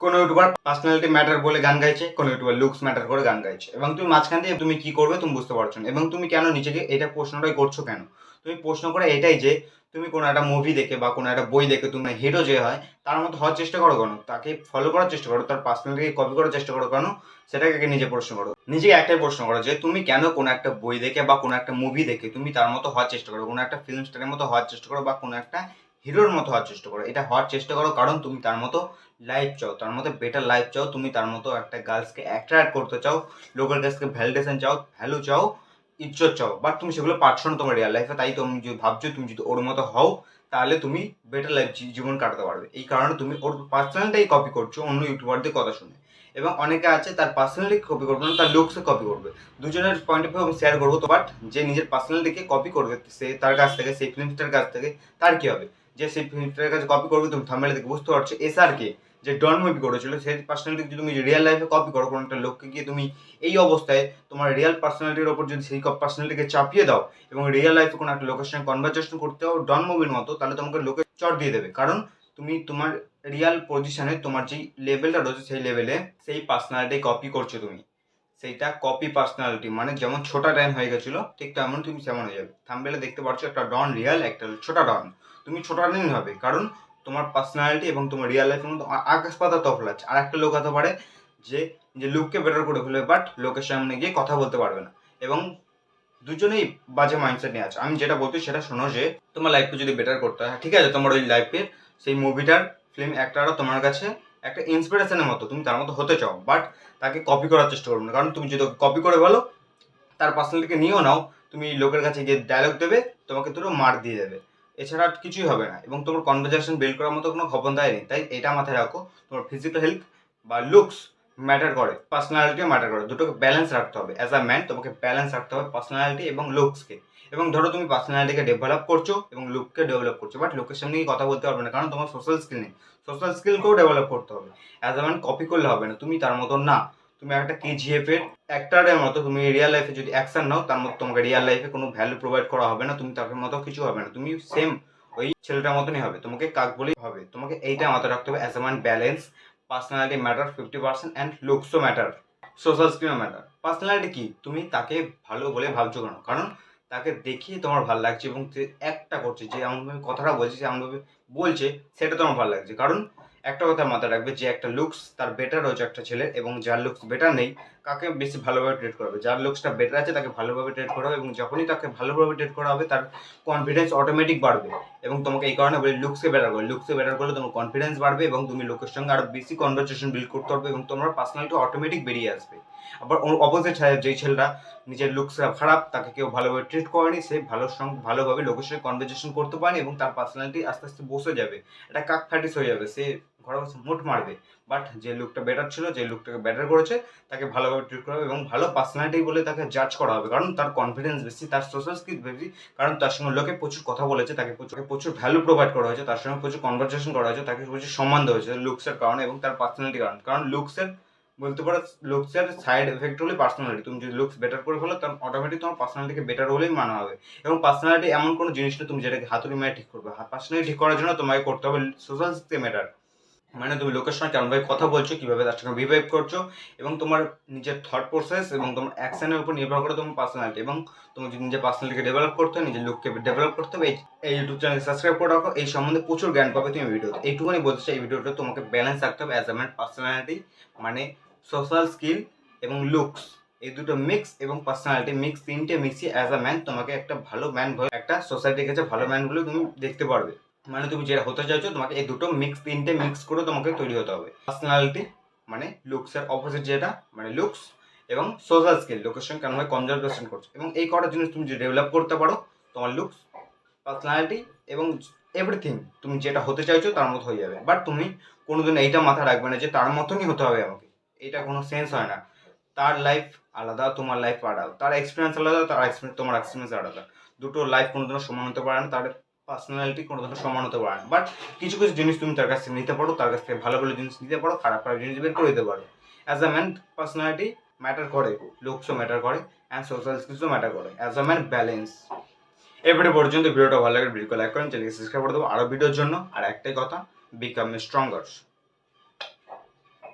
কোনো YouTuber personality matter বলে গান গাইছে, কোনো ইউটিউবার লুকস ম্যাটার করে গান গাইছে, এবং তুমি মাঝখান দিয়ে তুমি কি করবে তুমি বুঝতে পারছো না। এবং তুমি কেন নিজেকে এটা প্রশ্নটাই করছো কেন? তুমি প্রশ্ন করে এটাই যে তুমি কোনো একটা মুভি দেখে বা কোনো একটা বই দেখে তুমি হিরো যে হয় তার মতো হওয়ার চেষ্টা করো কেন? তাকে ফলো করার চেষ্টা করো, তার পার্সোনালিটিকে কপি করার চেষ্টা করো কেন? সেটাকে আগে নিজে প্রশ্ন করো। নিজেকে একটাই প্রশ্ন করো যে তুমি কেন কোনো একটা বই দেখে বা কোনো একটা মুভি দেখে তুমি তার মতো হওয়ার চেষ্টা করো, কোনো একটা ফিল্ম স্টারের মতো হওয়ার চেষ্টা করো বা কোনো একটা হিরোর মতো হওয়ার চেষ্টা করো। এটা হওয়ার চেষ্টা করো কারণ তুমি তার মতো লাইফ চাও, তার মধ্যে বেটার লাইফ চাও, তুমি তার মতো একটা গার্লসকে অ্যাট্রাক্ট করতে চাও, লোকের কাছ থেকে ভ্যালিডেশন চাও, ভ্যালু চাও, ইজ্জত চাও, বাট তুমি সেগুলো পাচ্ছ না তোমার রিয়েল লাইফে। তাই তুমি যদি ভাবছো তুমি যদি ওর মতো হও তাহলে তুমি বেটার লাইফ জীবন কাটাতে পারবে। এই কারণে তুমি ওর পার্সোনালটাই কপি করছো অন্য ইউটিউবারদের কথা শুনে। এবং অনেকে আছে তার পার্সোনালিটি কপি করবে না, তার লুকসে কপি করবে। দুজনের পয়েন্ট অফ ভিউ আমি শেয়ার করবো তো, বাট যে নিজের পার্সোনালিটিকে কপি করবে সে তার কাছ থেকে, সেই ফিল্মস্টার কাছ থেকে, তার কি হবে? যে সেই ফিল্মস্টারের কাছে কপি করবে, তুমি থাম্বনেল থেকে বুঝতে পারছো এসআর কে, যে ডন মুভি করেছিল, সেই পার্সোনালিটি যদি তুমি রিয়েল লাইফে কপি করো কোনো একটা লোককে গিয়ে তুমি এই অবস্থায় তোমার রিয়েল পার্সোনালিটির ওপর যদি সেই পার্সোনালিটিকে চাপিয়ে দাও এবং রিয়েল লাইফে কোনো একটা লোকের সঙ্গে কনভারসেশন করতে হও ডন মুভির মতো, তাহলে তোমাকে লোকে চট দিয়ে দেবে। কারণ তুমি তোমার রিয়েল পজিশনে তোমার যেই লেভেলটা রয়েছে সেই লেভেলে সেই পার্সোনালিটি কপি করছো তুমি। সেইটা কপি পার্সোনালিটি, মানে যেমন ছোটা ড্যান হয়ে গেছিল ঠিক তেমন তুমি তেমন হয়ে যাবে। থাম্বনেলে দেখতে পাচ্ছ একটা ডন রিয়েল, একটা ছোটা ডন। তুমি ছোটা ড্যান হবে কারণ তোমার পার্সোনালিটি এবং তোমার রিয়েল লাইফের মধ্যে আকাশ পাতা তফাৎ আছে। আর একটা লোক হতে পারে যে যে লুককে বেটার করে ফেলবে বাট লোকের সামনে গিয়ে কথা বলতে পারবে না। এবং দুজনেই বাজে মাইন্ডসেট নিয়ে আছে। আমি যেটা বলছি সেটা শোনো, যে তোমার লাইফকে যদি বেটার করতে হয়, ঠিক আছে, তোমার ওই লাইফের সেই মুভিটার ফিল্ম অ্যাক্টাররা তোমার কাছে একটা ইন্সপিরেশনের মতো, তুমি তার মতো হতে চাও, বাট তাকে কপি করার চেষ্টা করবে না। কারণ তুমি যদি কপি করে বলো তার পার্সোনালিটিকে নিয়েও নাও, তুমি লোকের কাছে গিয়ে ডায়লগ দেবে, তোমাকে দুটো মার দিয়ে দেবে, এছাড়া আর কিছুই হবে না। এবং তোমার কনভারসেশন বিল্ড করার মতো কোনো ক্ষমতাই নেই। তাই এটা মাথায় রাখো, তোমার ফিজিক্যাল হেলথ বা লুকস ম্যাটার করে, পার্সোনালিটিও ম্যাটার করে, দুটোকে ব্যালেন্স রাখতে হবে। অ্যাজ আ ম্যান তোমাকে ব্যালেন্স রাখতে হবে পার্সোনালিটি এবং লুকসকে। এবং ধরো তুমি পার্সোনালিটিকে ডেভেলপ করছো এবং লুককে ডেভেলপ করছো, বাট লোকের সামনে গিয়ে কথা বলতে পারবে না কারণ তোমার সোশ্যাল স্কিল নেই। সোশ্যাল স্কিলকেও ডেভেলপ করতে হবে। অ্যাজ আ ম্যান কপি করলে হবে না, তুমি তার মতন না। তুমি একটা কেজিএফ এর অ্যাক্টারের মতো তুমি রিয়েল লাইফে যদি অ্যাকশন নাও, তার মতো তোমাকে রিয়েল লাইফে কোনো ভ্যালু প্রোভাইড করা হবে না, তুমি তার মতো কিছু হবে না, তুমি সেম ওই ছেলেটার মতনই হবে, তোমাকে কাক বলেই হবে। তোমাকে এইটা মাথায় রাখতে হবে, as a man balance, personality matter 50% and লুকসও ম্যাটার, সোশ্যাল স্কিলও ম্যাটার। পার্সোনালিটি কি, তুমি তাকে ভালো বলে ভাবছো কেন? কারণ তাকে দেখিয়ে তোমার ভালো লাগছে এবং যে একটা করছে, যে এমনভাবে কথাটা বলছে, যে এমনভাবে বলছে, সেটা তোমার ভালো লাগছে। কারণ একটা কথা মাথায় রাখবে, যে একটা লুকস তার বেটার হয়েছে একটা ছেলে, এবং যার লুকস বেটার নেই কাকে বেশি ভালোভাবে ট্রিট করা হবে? যার লুকসটা বেটার আছে তাকে ভালোভাবে ট্রিট করা হবে, এবং যখনই তাকে ভালোভাবে ট্রিট করা হবে তার কনফিডেন্স অটোমেটিক বাড়বে। এবং তোমাকে এই কারণে বলি লুকসকে বেটার করে, লুকসকে বেটার করলে তোমার কনফিডেন্স বাড়বে এবং তুমি লোকের সঙ্গে আরো বেশি কনভারসেশন বিল্ড করতে পারবে এবং তোমার পার্সোনালিটি অটোমেটিক বেরিয়ে আসবে। আবার অপোজিট যেই ছেলেটা নিজের লুকসটা খারাপ, তাকে কেউ ভালোভাবে ট্রিট করেনি, সে ভালোভাবে লোকের সঙ্গে কনভারসেশন করতে পারেনি এবং তার পার্সোনালিটি আস্তে আস্তে বসে যাবে, একটা কাক ফ্যাটিস হয়ে যাবে, সে ঘরে বসে মুট মারবে। বাট যে লুকটা বেটার ছিল, যে লুকটাকে বেটার করেছে, তাকে ভালোভাবে ট্রিট করা হবে এবং ভালো পার্সোনালিটি বলে তাকে জাজ করা হবে, কারণ তার কনফিডেন্স বেশি, তার সোশ্যাল স্কিল বেশি, কারণ তার সঙ্গে লোকে প্রচুর কথা বলেছে, তাকে প্রচুর ভ্যালু প্রোভাইড করা হয়েছে, তার সঙ্গে প্রচুর কনভারসেশন করা হয়েছে, তাকে প্রচুর সম্মান দেওয়া হয়েছে লুকসের কারণে এবং তার পার্সোনালিটির কারণে। কারণ লুকসের বলতে পারো লুকসের সাইড এফেক্ট হলে পার্সোনালিটি, তুমি যদি লুকস বেটার করে ফেলো তখন অটোমেটিক তোমার পার্সোনালিটিকে বেটার হলেই মানা হবে। এবং পার্সোনালিটি এমন কোনো জিনিস না তুমি যেটাকে হাতুড়ি মেরে ঠিক করবে। পার্সোনালিটি ঠিক করার জন্য তোমাকে করতে হবে সোশ্যাল স্কিল ম্যাটার, মানে তুমি লোকের সঙ্গে কেমনভাবে কথা বলছো, কিভাবে তার সঙ্গে বিহেভ করছো, এবং তোমার নিজের থট প্রসেস এবং তোমার অ্যাকশনের উপর নির্ভর করে তোমার পার্সোনালিটি। এবং তুমি যদি নিজের পার্সোনালিটিকে ডেভেলপ করতে হবে, নিজের লুককে ডেভেলপ করতে হবে, এই ইউটিউব চ্যানেল সাবস্ক্রাইব করে রাখো, এই সম্বন্ধে প্রচুর জ্ঞান পাবে তুমি ভিডিওতে। এইটুকুনি বলতে চাই, এই ভিডিওটা তোমাকে ব্যালেন্স রাখতে হবে। অ্যাজ এ ম্যান পার্সোনালিটি মানে সোশ্যাল স্কিল এবং লুকস, এই দুটো মিক্স এবং পার্সোনালিটি মিক্স, তিনটে মিক্সই অ্যাজ আ ম্যান তোমাকে একটা ভালো ম্যান, একটা সোসাইটির কাছে ভালো ম্যান বলে তুমি দেখতে পারবে। মানে তুমি যেটা হতে চাইছো তোমাকে এই দুটো মিক্স, তিনটে মিক্স করে তোমাকে তৈরি হতে হবে। পার্সোনালিটি মানে লুকসের অপোজিট যেটা, মানে লুকস, এবং সোশ্যাল স্কিল, লোকের সঙ্গে কেমনভাবে কনভারসেশন করছো, এবং এই কটা জিনিস তুমি যদি ডেভেলপ করতে পারো, তোমার লুকস, পার্সোনালিটি এবং এভরিথিং তুমি যেটা হতে চাইছো তার মতো হয়ে যাবে। বাট তুমি কোনোদিন এইটা মাথায় রাখবে না যে তার মতনই হতে হবে আমাকে, এটা কোনো সেন্স হয় না। তার লাইফ আলাদা, তোমার লাইফ আলাদা, তার এক্সপিরিয়েন্স আলাদা, তার এক্সপিরিয়েন্স তোমার এক্সপিরিয়েন্স আলাদা। দুটো লাইফ কোনোদিনও সমান হতে পারে না, তার পার্সোনালিটি কোনোদিনও সমান হতে পারে না। বাট কিছু কিছু জিনিস তুমি তার কাছ থেকে নিতে পারো, তার কাছ থেকে ভালো ভালো জিনিস নিতে পারো, খারাপ খারাপ জিনিস বের করে দিতে পারো। As a man personality matter করে, লুকসও ম্যাটার করে, অ্যান্ড সোশ্যাল স্কিলসও ম্যাটার করে। As a man balance. এবারে পর্যন্ত ভিডিওটা ভালো লাগে ভিডিওকে লাইক করেন, চ্যানেলকে সাবস্ক্রাইব করে দেবো আরও ভিডিওর জন্য। আর একটাই কথা, বিকাম স্ট্রঙ্গার।